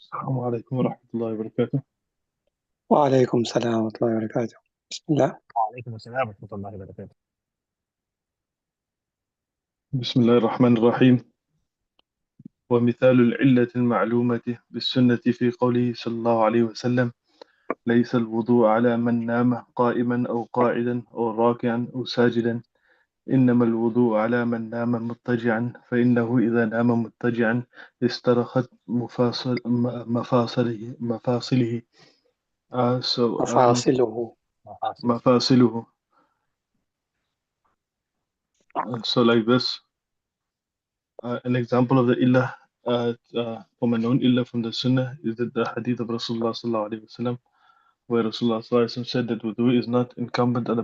السلام عليكم ورحمة الله وبركاته. وعليكم السلام ورحمة الله وبركاته. بسم الله. وعليكم السلام ورحمة الله وبركاته. بسم الله الرحمن الرحيم. ومثال العلة المعلومة بالسنة في قوله صلى الله عليه وسلم: ليس الوضوء على من نام قائما أو قاعدا أو راكعا أو ساجدا، إنما الوضوء على من نام مضطجعا، فإنه إذا نام مضطجعا استرخت مفاصله. Uh, so um, مفاصله. محاسن. مفاصله. So like this. An example of the illah from a known illah from the Sunnah is that the hadith of Rasulullah sallallahu alaihi wasallam, where Rasulullah sallallahu alaihi wasallam said that wudu is not incumbent on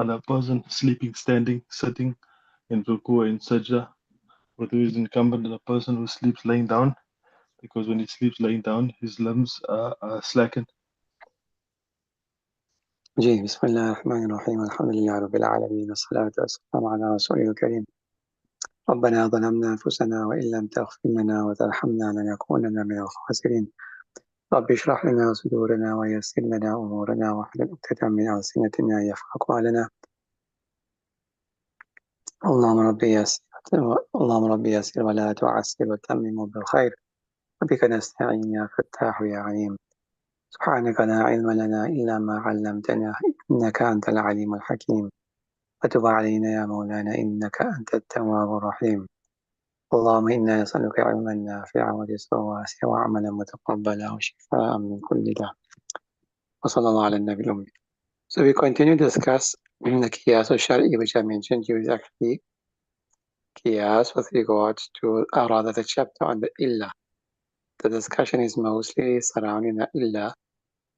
a person sleeping, standing, sitting, in ruku or in sajda. Wudu is incumbent on a person who sleeps laying down, because when he sleeps laying down, his limbs are slackened. جي بسم الله الرحمن الرحيم. الحمد لله رب العالمين، والصلاة والسلام على رسوله الكريم. ربنا ظلمنا أنفسنا وإن لم تغفر لنا وترحمنا لنكونن من الخاسرين. رب اشرح لنا صدورنا ويسر لنا أمورنا واحلل عقدة من ألسنتنا يفقهوا قولنا. اللهم ربي يسر ولا تعسر وتمم بالخير، وبك نستعين يا فتاح يا عليم. سبحانك لا علم لنا إلا ما علمتنا، إنك أنت العليم الحكيم. وتب علينا يا مولانا إنك أنت التواب الرحيم. اللهم إنا نسألك علما نافعا ورزقا واسعا وعملا متقبلا وشفاء من كل داء. وصلى الله على النبي الأمي. So we continue to discuss the Qiyas or Shari, which I mentioned to you is actually Qiyas with regards to, or rather the chapter on the Illah. The discussion is mostly surrounding the Illah.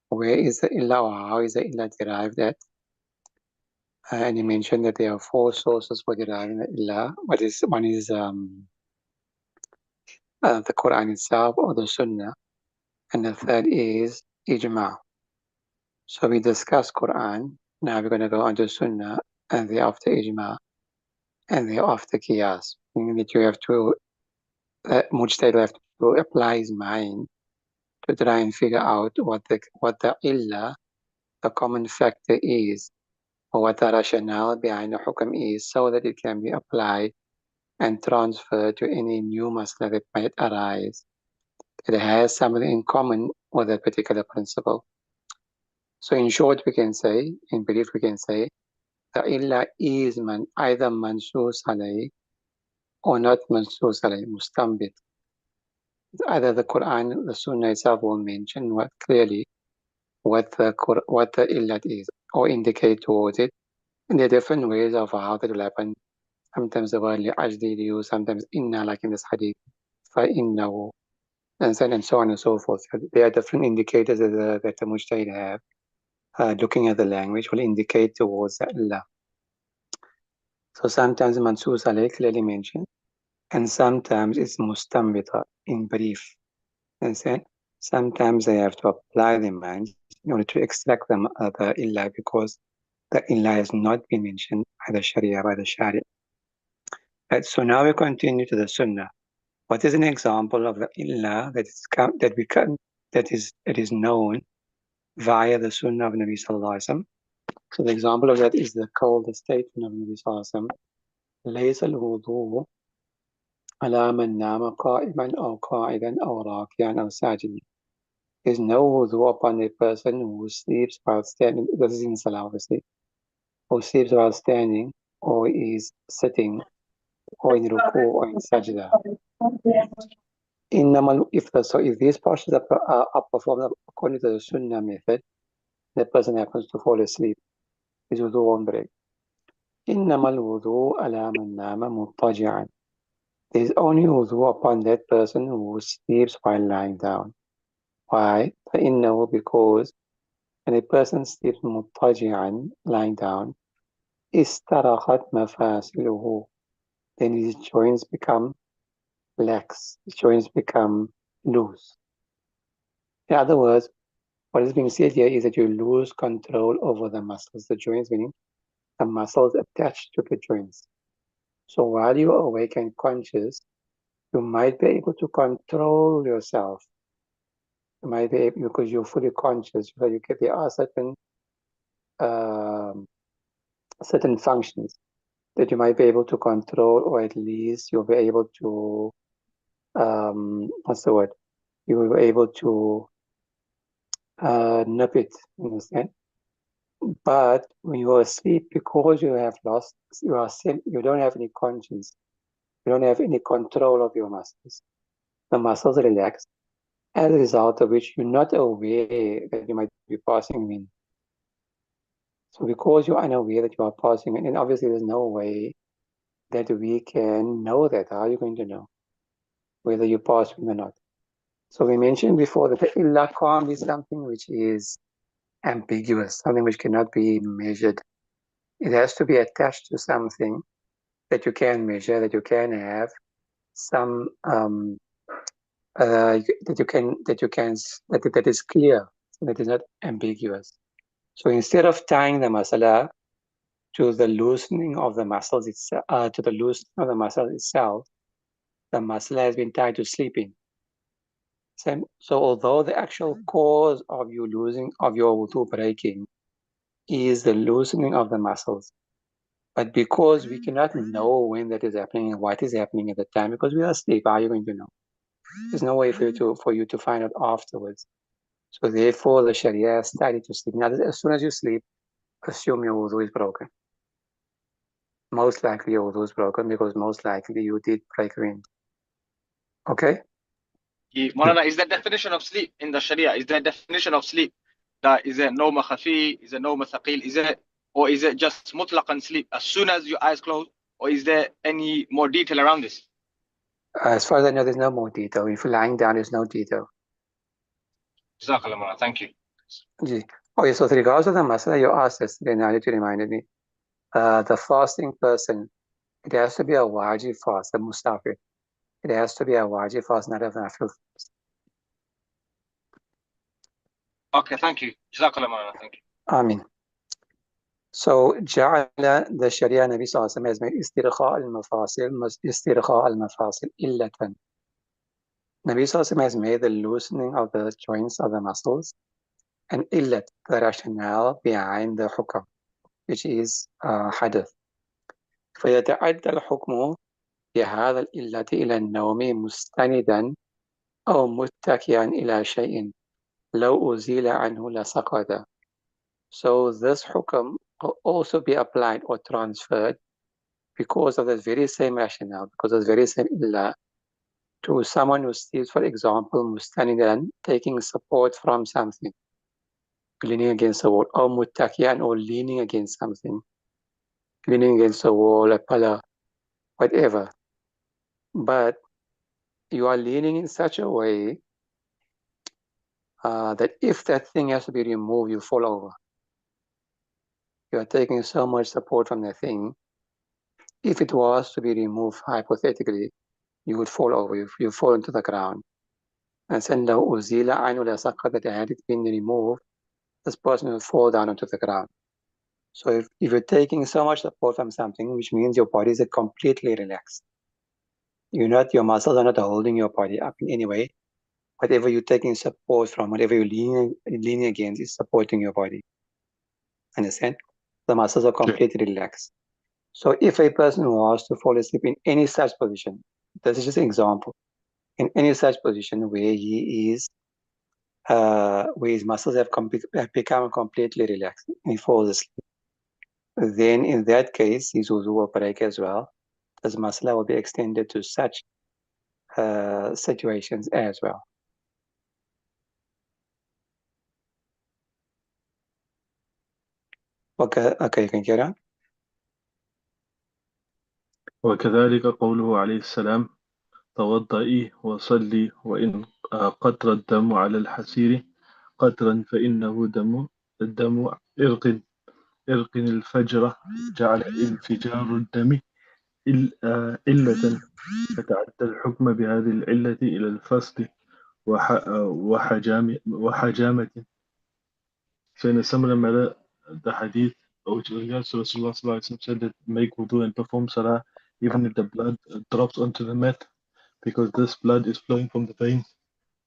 Where is the Illah, or how is the Illah derived at? And he mentioned that there are four sources for deriving the Illah. One is the Quran itself or the Sunnah, and the third is Ijma. So we discussed Quran, now we're going to go on to Sunnah, and thereafter Ijma, and thereafter Qiyas. Meaning that you have to, Mujtahid will have to apply his mind to try and figure out what the Illah, the common factor is, or what the rationale behind the Hukam is, so that it can be applied and transferred to any new masala that might arise. It has something in common with that particular principle. So in short, we can say, in brief, we can say, the illah is either mansus alayh or not mansus alayh, mustambit. Either the Quran, the Sunnah itself will mention clearly what the illah is, or indicate towards it. And there are different ways of how that will happen. Sometimes the word li'ajli used, sometimes inna, like in this hadith, فَإِنَّهُ, and so on and so forth. So there are different indicators that the mujtahid have. Looking at the language will indicate towards the illah. So sometimes mansus alayh clearly mentioned, and sometimes it's mustambita, in brief. And then sometimes they have to apply their mind in order to extract the illah, because the illah has not been mentioned by the sharia, by the shari. Right, so now we continue to the sunnah. What is an example of the illah that is known via the sunnah of Nabi sallallahu alaihi wasallam? So the example of that is the statement of Nabi sallallahu alaihi wasallam: ليس الوضوء على من نام قائما أو قاعدا أو راكعا أو ساجدا. There's no wudu upon a person who sleeps while standing. This is in salah, obviously. Who sleeps while standing, or is sitting, or in ruku, or in sajda. If these postures are performed according to the sunnah method, the person happens to fall asleep, his wudu won't break. إنما الوضوء على من نام مضطجعا. There is only wudu upon that person who sleeps while lying down. Why? فإنه, because when a person sleeps مضطجعا, lying down, استرخت مفاصله, then his joints become lax, his joints become loose. In other words, what is being said here is that you lose control over the muscles, the joints, meaning the muscles attached to the joints. So while you are awake and conscious, you might be able to control yourself You might be able, because you're fully conscious, so there are certain functions that you might be able to control, or at least you'll be able to, what's the word? You will be able to nip it, understand? But when you are asleep, because you have lost, you don't have any conscience, you don't have any control of your muscles. The muscles relax, as a result of which you're not aware that you might be passing in. So because you're unaware that you are passing in, and obviously there's no way that we can know that. How are you going to know whether you pass in or not? So we mentioned before that the illa can't be something which is ambiguous, something which cannot be measured. It has to be attached to something that you can measure, that you can have some that is clear, that is not ambiguous. So instead of tying the masala to the loosening of the muscles itself, the muscle has been tied to sleeping. So although the actual cause of your wudu breaking is the loosening of the muscles, but because we cannot know when that is happening and what is happening at the time, because we are asleep, how are you going to know? There's no way for you to find out afterwards. So therefore, the Sharia has tied it to sleep. Now, as soon as you sleep, assume your wudu is broken. Most likely your wudu is broken because most likely you did break wind. Okay? Moulana, is the definition of sleep in the Sharia? Is the definition of sleep that is it nawm khafi, is it nawm thaqil, or is it just mutlaqan sleep as soon as your eyes close, or is there any more detail around this? As far as I know, there's no more detail. If you're lying down, there's no detail. Jazakallah, Moulana. Thank you. Oh, yes, so with regards to the masala you asked yesterday, now that you reminded me, the fasting person, it has to be a wajib fast, a mustafir. It has to be a wajib fast, not a nafil fast. Okay, thank you. Jazakallah, Moulana. Thank you. Amin. So, جعل the Sharia Nabi Sallallahu Alaihi Wasallam has made istirkha al-mafasil illatan. Nabi Sallallahu Alaihi Wasallam has made the loosening of the joints of the muscles and illat, the rationale behind the hukam, which is hadith. فيتعدى الحكم بهذا الإلة إلى النوم مستندا أو متكئا إلى شيء لو أزيل عنه لسقط. So this hukam will also be applied or transferred because of the very same rationale, because of the very same illah, to someone who sleeps, for example, mustanidan, taking support from something, leaning against a wall, or muttakiyan, or leaning against something, leaning against a wall, a pillar, whatever. But you are leaning in such a way that if that thing has to be removed, you fall over. You are taking so much support from the thing. If it was to be removed, hypothetically, you would fall over, you fall into the ground. And then the uzila anula sakha, that had it been removed, this person will fall down onto the ground. So if you're taking so much support from something, which means your body is completely relaxed. Your muscles are not holding your body up in any way. Whatever you're taking support from, whatever you're leaning against is supporting your body. Understand? The muscles are completely relaxed. So if a person was to fall asleep in any such position, this is just an example, in any such position where where his muscles have become completely relaxed and he falls asleep, then in that case, his wudu will break as well. This masala will be extended to such situations as well. Okay, you can get on. وكذلك قوله عليه السلام توضئي وصلي وإن قطر الدم على الحسير قطرا فإنه الدم إرق الفجر جعل انفجار الدم علة فتعدى الحكم بهذه العلة إلى الفصل وحجامة. So in a similar manner, the hadith which regards to Rasulullah sallallahu alaihi wasallam said that make wudu and perform salah even if the blood drops onto the mat, because this blood is flowing from the veins,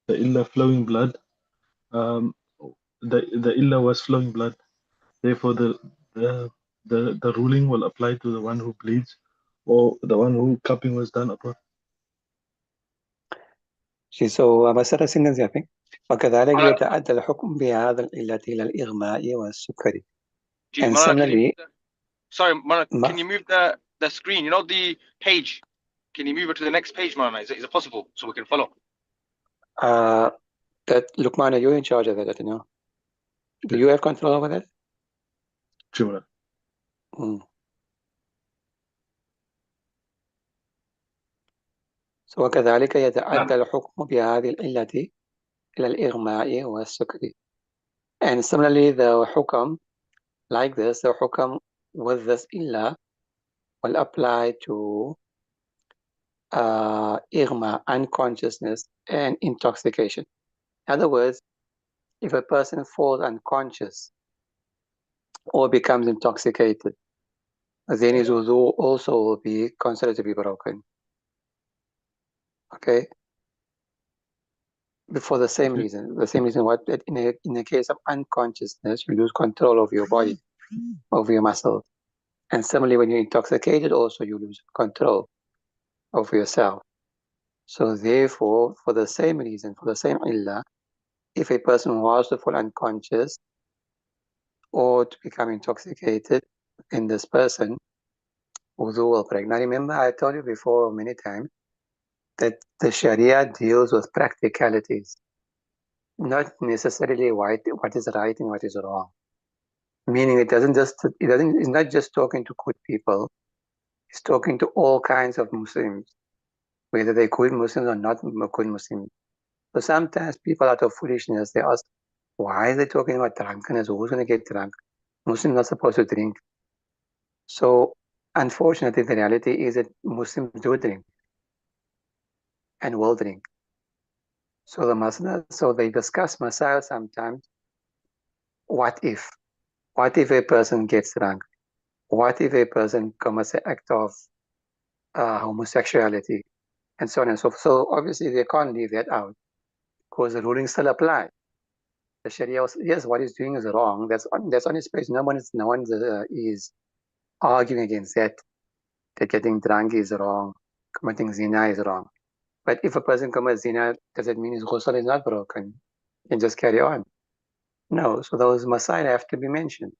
the illa flowing blood um, the illah was flowing blood. Therefore, the ruling will apply to the one who bleeds or the one who cupping was done upon. So مسألة سنة يا أخي وكذلك يتعدى الحكم بهذا العلة إلى الإغماء والسكري. And similarly, sorry, Moulana, can you move the screen? You know the page. Can you move it to the next page, Moulana? Is it possible so we can follow? That Luqman, you're in charge of that, you know. Do you have control over that? Sure. So وكذلك يتعدى الحكم بهذه العلة إلى الإغماء والسكري. And similarly, the hukam, like this, the hukam with this illa will apply to igma, unconsciousness, and intoxication. In other words, if a person falls unconscious or becomes intoxicated, then his wudu also will be considered to be broken. Okay? For the same reason. The same reason what in the case of unconsciousness, you lose control of your body, of your muscles. And similarly, when you're intoxicated, also you lose control of yourself. So therefore, for the same reason, for the same illah, if a person was to fall unconscious or to become intoxicated, in this person, wudu will break. Now remember, I told you before many times that the Sharia deals with practicalities, not necessarily what is right and what is wrong. Meaning it's not just talking to good people, it's talking to all kinds of Muslims, whether they're good Muslims or not good Muslims. So sometimes people out of foolishness, they ask, why are they talking about drunkenness? Who's going to get drunk? Muslims are not supposed to drink. So unfortunately, the reality is that Muslims do drink and will drink. So they discuss masail sometimes. What if? What if a person gets drunk? What if a person commits an act of homosexuality? And so on and so forth. So obviously they can't leave that out because the rulings still apply. The Sharia, yes, what he's doing is wrong. That's on his page. No one is arguing against that. That getting drunk is wrong. Committing zina is wrong. But if a person commits zina, does it mean his ghusl is not broken? And just carry on? No. So those masail have to be mentioned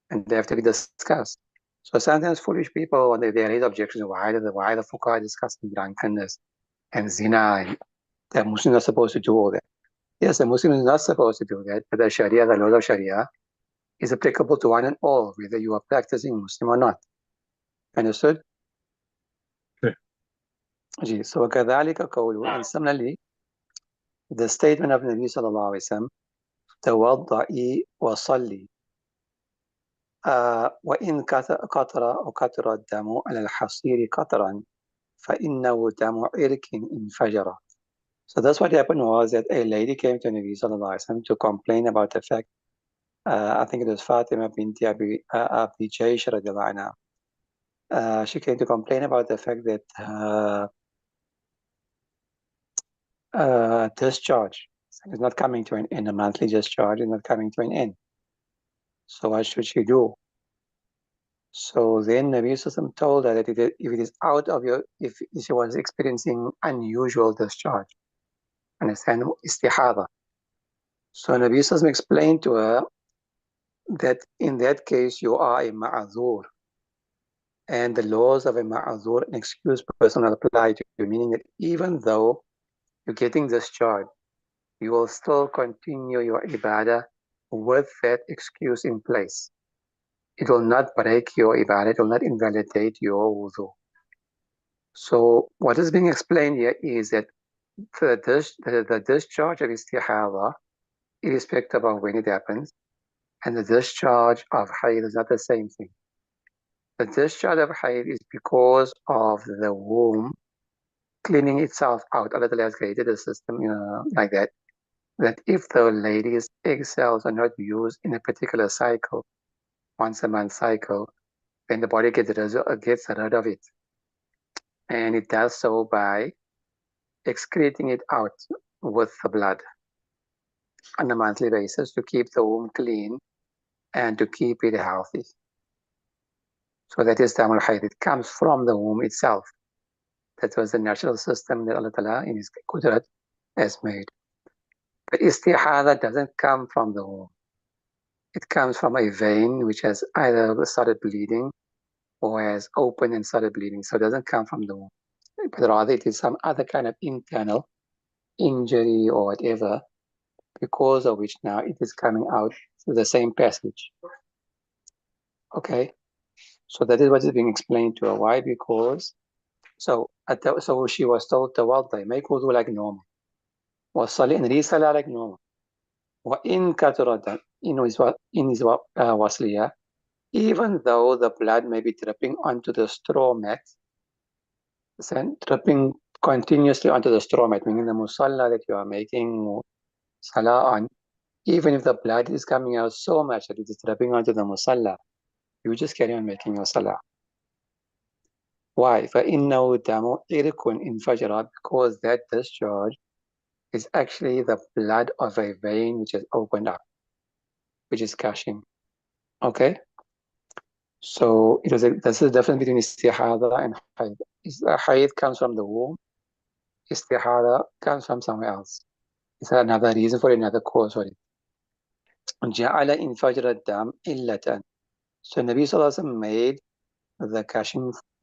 and they have to be discussed. So sometimes foolish people, when they raise objections, why the fuqaha discussing drunkenness and zina, and the Muslims are supposed to do all that. Yes, the Muslim is not supposed to do that, but the Sharia, the laws of Sharia, is applicable to one and all, whether you are practicing Muslim or not. Understood? Okay. So كذلك قوله, and similarly, the statement of Nabi sallallahu alaihi wasallam, توضئي وصلي وإن قطر أو قطر الدم على الحصير قطرا فإنه دم عرق انفجر. So that's what happened was that a lady came to Nabi sallallahu alaihi wasallam to complain about the fact, I think it was Fatima binti Abi Jaysh radiallahu anha. She came to complain about the fact that discharge is not coming to an end, a monthly discharge is not coming to an end. So what should she do? So then Nabi Sallallahu told her that if it is out of if she was experiencing unusual discharge, understand, istihada. So Nabi Sallallahu explained to her that in that case you are a ma'azur, and the laws of a ma'azur, an excused person, will apply to you, meaning that even though you're getting discharged, you will still continue your ibadah with that excuse in place. It will not break your ibadah, it will not invalidate your wudu. So what is being explained here is that the discharge of istihada, irrespective of when it happens, and the discharge of hayd is not the same thing. The discharge of hayd is because of the womb cleaning itself out. Allah has created a system, like that, that if the lady's egg cells are not used in a particular cycle, once a month cycle, then the body gets rid of it. And it does so by excreting it out with the blood. on a monthly basis to keep the womb clean and to keep it healthy. So that is Damul Hayd. It comes from the womb itself. That was the natural system that Allah Ta'ala in His Qudrat has made. But istihada doesn't come from the womb. It comes from a vein which has either started bleeding or has opened and started bleeding. So it doesn't come from the womb. But rather it is some other kind of internal injury or whatever, because of which now it is coming out through the same passage. Okay? So that is what is being explained to her. Why? Because so she was told tawadda, make wudu like normal. وصلي and resala like normal. وإن كثرت in his wasliya, even though the blood may be dripping onto the straw mat, dripping continuously onto the straw mat, meaning the musalla that you are making salah on, even if the blood is coming out so much that it is dripping onto the musalla, you just carry on making your salah. Why? فَإِنَّهُ دَمُ إِرْكٌ إِنْفَجَرَ, because that discharge is actually the blood of a vein which is opened up, which is gushing. Okay? So this is the difference between istihada and hayd. Hayd comes from the womb. Istihada comes from somewhere else. It's another reason for it, another cause for it. جَعَلَ إِنْفَجْرَ الدَّمِ إِلَّةً. So Nabi Sallallahu Alaihi Wasallam made the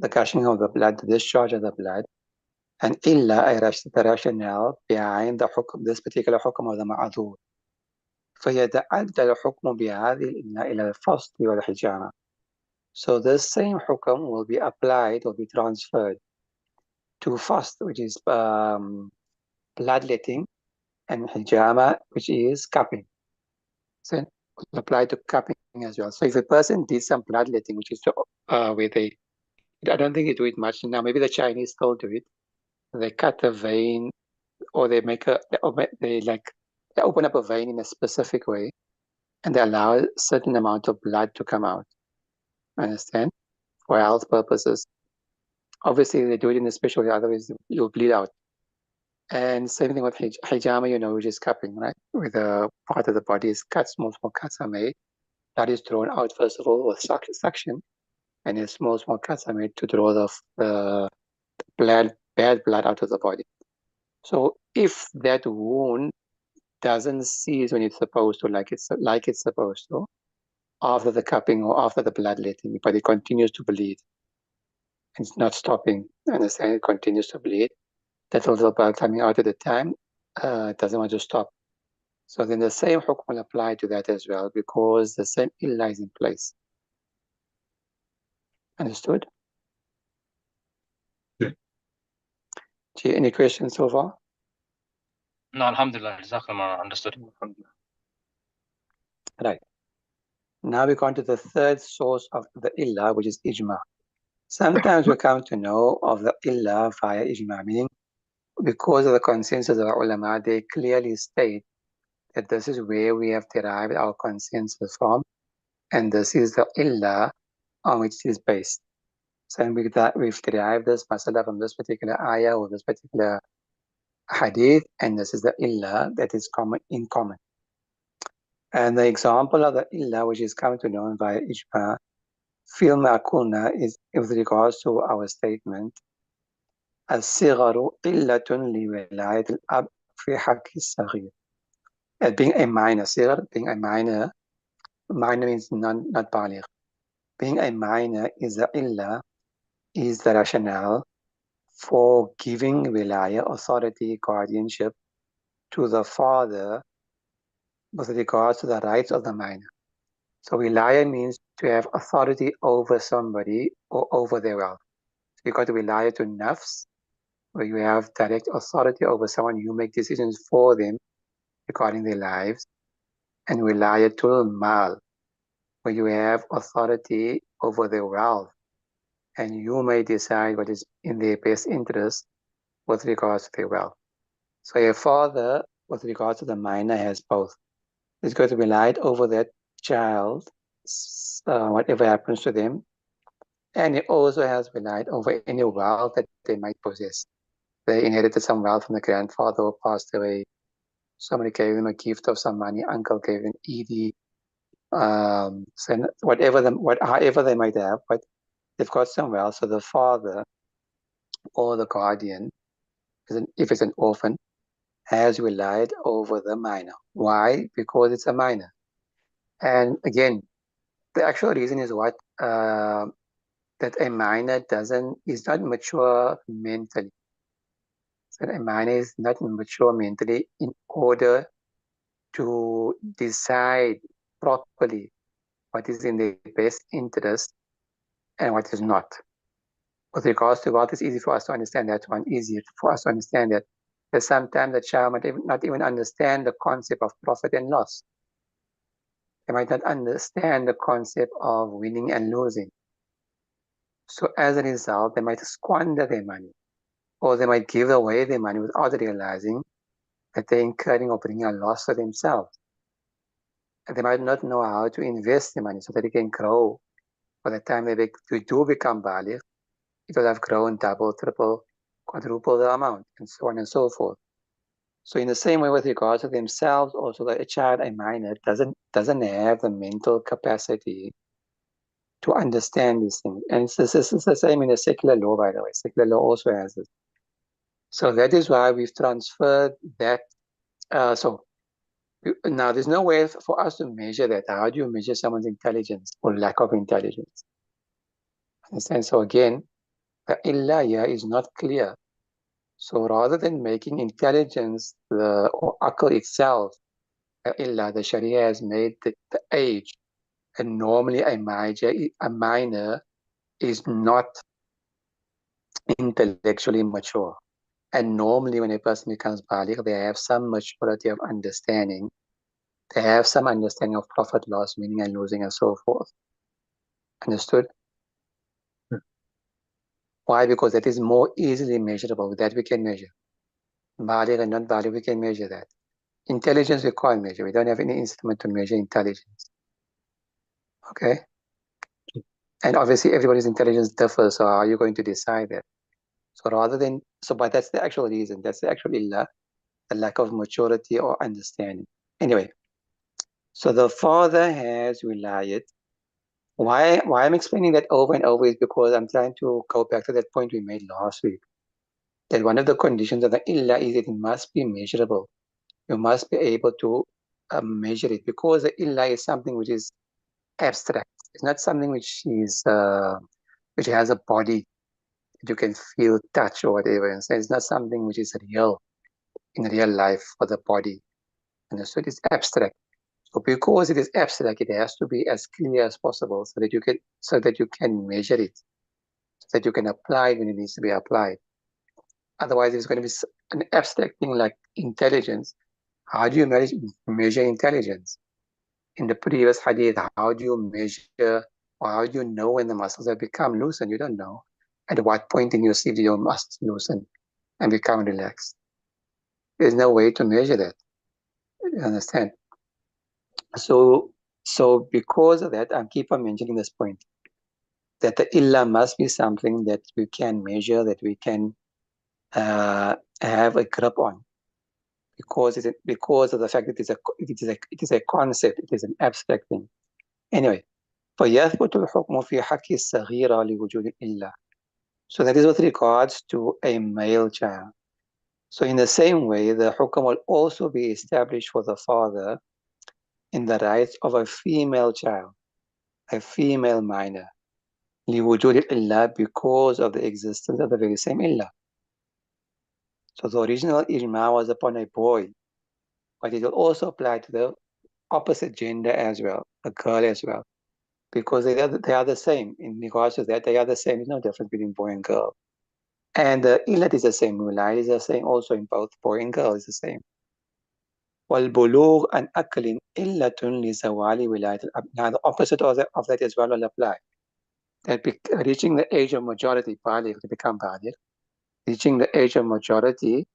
gushing of the blood, the discharge of the blood, and illa the rationale behind the hukm, this particular hukm of the ma'adhur. فيتعدى الحكم بهذه الإلا إلى الفصل والحجامة. So this same hukm will be applied or be transferred to fast, which is bloodletting, and hijama, which is cupping. So will apply to cupping as well. So if a person did some bloodletting, which is where they, I don't think they do it much now. Maybe the Chinese still do it. They cut a vein, or they make they open up a vein in a specific way, and they allow a certain amount of blood to come out. Understand? For health purposes. Obviously, they do it in a special way, otherwise you'll bleed out. And same thing with hijama, which is cupping, right? Where the part of the body is cut, small cuts are made. That is drawn out first of all with suction, and then small cuts are made to draw the bad blood out of the body. So if that wound doesn't cease when it's supposed to, like it's supposed to, after the cupping or after the bloodletting, but it continues to bleed, it's not stopping, understand? It continues to bleed. That little blood coming out at the time doesn't want to stop. So then the same hukm will apply to that as well, because the same illa is in place. Understood? Yeah. Any questions so far? No, alhamdulillah, Jazakallah, understood. Right. Now we come to the third source of the illa, which is ijma. Sometimes we come to know of the illa via ijma, meaning because of the consensus of the ulama, they clearly state that this is where we have derived our consensus from, and this is the illa on which it is based. So we've derived this masala from this particular ayah or this particular hadith, and this is the illa that is in common. And the example of the illa which is come to know via ijma, fil ma'kulna, is with regards to our statement, as-sigharu illatun li wilayat al-ab fi haqqi as-saghir. Being a minor, sighar, being a minor means not baligh. Being a minor is the illa, is the rationale for giving wilaya, authority, guardianship to the father with regards to the rights of the minor. So wilaya means to have authority over somebody or over their wealth. So you got wilaya to nafs, where you have direct authority over someone, you make decisions for them regarding their lives, and wilaya to mal, where you have authority over their wealth, and you may decide what is in their best interest with regards to their wealth. So a father, with regards to the minor, has both. He's going to rely over that child, whatever happens to them, and he also has relied over any wealth that they might possess. They inherited some wealth from the grandfather or passed away, Somebody gave him a gift of some money, uncle gave him ED, however they might have, but they've got some wealth. So the father or the guardian, if it's an orphan, has relied over the minor. Why? Because it's a minor. And again, the actual reason is what? That a minor is not mature mentally. So a minor is not mature mentally in order to decide properly what is in their best interest and what is not. With regards to wealth, it's easy for us to understand that one, easier for us to understand that sometimes the child might not even understand the concept of profit and loss. They might not understand the concept of winning and losing. So as a result, they might squander their money, or they might give away their money without realizing that they're incurring or bringing a loss to themselves. And they might not know how to invest the money so that it can grow. By the time they do become baligh, it will have grown double, triple, quadruple the amount, and so on and so forth. So in the same way with regards to themselves, also that a child, a minor, doesn't have the mental capacity to understand these things. And this is the same in the secular law, by the way. Secular law also has this. So that is why we've transferred that. Now there's no way for us to measure that. How do you measure someone's intelligence or lack of intelligence? Understand? So again, the illah here is not clear. So rather than making intelligence or akal itself, illah, the Sharia has made the age. And normally a minor is not intellectually mature. And normally when a person becomes baligh, they have some maturity of understanding. They have some understanding of profit, loss, winning and losing and so forth. Understood? Why? Because that is more easily measurable. That we can measure. Baligh and non-baligh, we can measure that. Intelligence we can't measure. We don't have any instrument to measure intelligence. Okay? And obviously everybody's intelligence differs, so how are you going to decide that? So but that's the actual reason. That's the actual illah, the lack of maturity or understanding. Anyway, so the father has wilayat. Why I'm explaining that over and over is because I'm trying to go back to that point we made last week. That one of the conditions of the illah is it must be measurable. You must be able to measure it, because the illah is something which is abstract. It's not something which has a body that you can feel, touch, or whatever. And so it's not something which is real in real life for the body. And so it is abstract. So because it is abstract, it has to be as clear as possible so that you can measure it, so that you can apply it when it needs to be applied. Otherwise, it's going to be an abstract thing like intelligence. How do you measure intelligence? In the previous hadith, how do you measure, or how do you know when the muscles have become loosened? You don't know. At what point in your sleep do your muscles loosen and become relaxed? There's no way to measure that. You understand? So because of that, I keep on mentioning this point, that the illah must be something that we can measure, that we can have a grip on, because of the fact that it is a concept, it is an abstract thing. Anyway, فيثبت الحكم في حق الصغيرة لوجود الإلا. So that is with regards to a male child. So in the same way, the hukm will also be established for the father in the rights of a female child, a female minor, لوجود الإلا, because of the existence of the very same illah. So the original ijma was upon a boy, but it will also apply to the opposite gender as well, a girl as well, because they are the same. In regards to that, they are the same. There's no difference between boy and girl. And the illat is the same, wilayat is the same, also in both boy and girl is the same. وَالْبُلُوغ عَنْ أَكْلٍ إِلَّةٌ لِزَوَالِ وِلَايَةِ الْأَبْ. Now the opposite of that as well will apply. That reaching the age of majority, baligh, to become baligh, reaching the age of majority,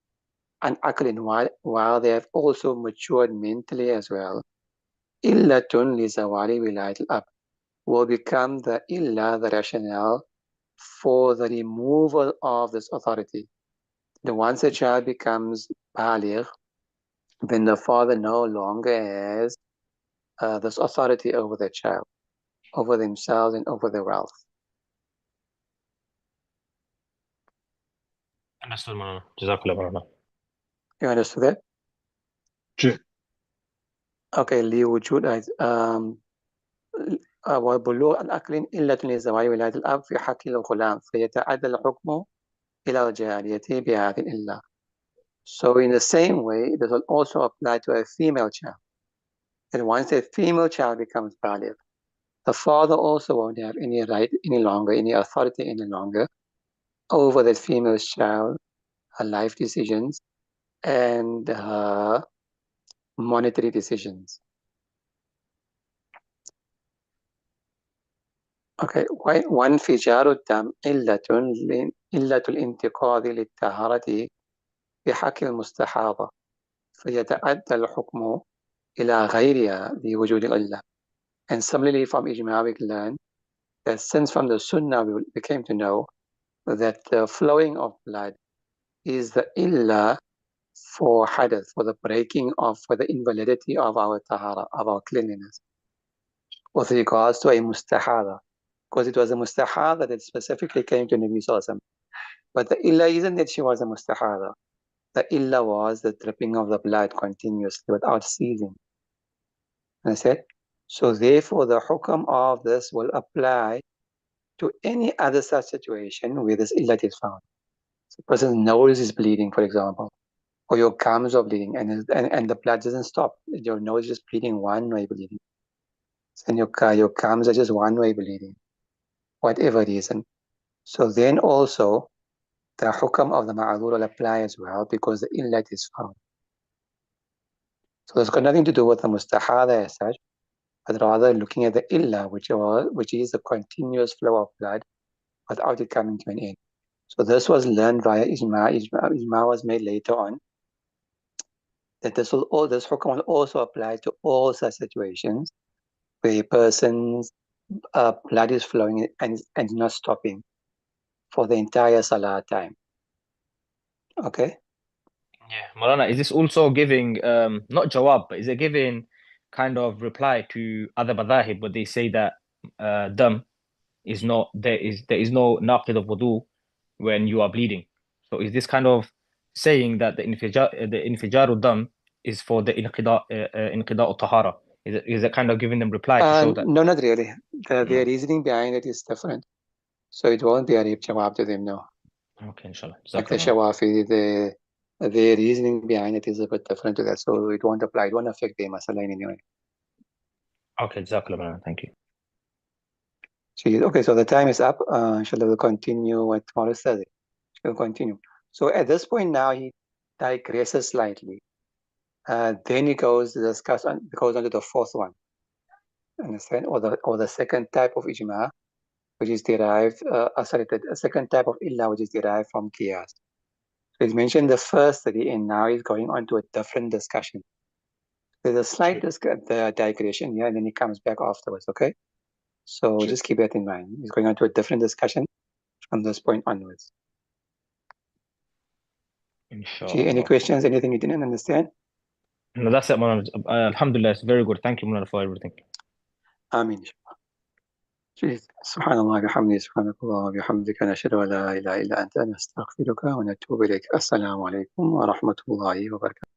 and aklin, while they have also matured mentally as well, illatun li zawali wilayat al-ab, will become the illah, the rationale for the removal of this authority. The once a child becomes baligh, then the father no longer has this authority over the child, over themselves and over their wealth. Understood, Moulana. Jazakallah, Moulana. You understood that? Sure. Okay, لوجود وبلوغ الأقل إلة لزواج ولاية الأب في حق الغلام فيتعدى الحكم إلى الجارية بهذه الإلة. So in the same way, this will also apply to a female child. And once a female child becomes baligh, the father also won't have any right any longer, any authority any longer over that female child, her life decisions, and her monetary decisions. Okay, وانفجار الدم علة الانتقاض للطهارة في حق المستحاضة فيتعدى الحكم إلى غيرها بوجود العلة. And similarly from Ijma we learn that since from the Sunnah we came to know that the flowing of blood is the illah for hadath, for the breaking of, for the invalidity of our tahara, of our cleanliness, with regards to a mustahada, because it was a mustahada that specifically came to Nabi Sallallahu Alaihi Wasallam. But the illah isn't that she was a mustahada. The illah was the dripping of the blood continuously without ceasing. Understand? So therefore the hukam of this will apply to any other such situation where this illat is found. So the person's nose is bleeding, for example, or your gums are bleeding, and the blood doesn't stop. Your nose is just bleeding one way bleeding, and your gums are just one way bleeding, whatever reason. So then also the hukam of the ma'adhur will apply as well because the illat is found. So it's got nothing to do with the mustahada as such, but rather looking at the illah, which is the continuous flow of blood without it coming to an end. So this was learned via ijma. Ijma was made later on that this hukam will also apply to all such situations where a person's blood is flowing and not stopping for the entire salah time. Okay. Yeah, Moulana, is this also giving not jawab, but is it giving kind of reply to other madhahib where they say that dam is not there is no naqid of wudu when you are bleeding? So is this kind of saying that the infijaru dam is for the inqida tahara? Is it kind of giving them reply to show that? No, not really. The reasoning behind it is different. So it won't be a rib jawab to them, no. Okay, inshallah. Like the Shawafi, the reasoning behind it is a bit different to that. So it won't apply. It won't affect the masala in any way. Okay, jazakallah, thank you. Okay, so the time is up. Inshallah, we'll continue with tomorrow's Thursday. We'll continue. So at this point now, he digresses slightly. Then he goes to discuss goes on to the fourth one. Understand? Or the second type of ijma, which is derived. The second type of illa, which is derived from qiyas. So he's mentioned the first three, and now he's going on to a different discussion. There's a slight digression here, and then he comes back afterwards. Okay. So just keep that in mind. He's going on to a different discussion from this point onwards. Inshallah. Any questions? Anything you didn't understand? No, that's it, Moulana. Alhamdulillah, it's very good. Thank you, Moulana, for everything. Ameen. سبحان الله بحمده سبحانك الله وبحمدك نشهد أن لا إله إلا أنت نستغفرك ونتوب إليك. السلام عليكم ورحمة الله وبركاته.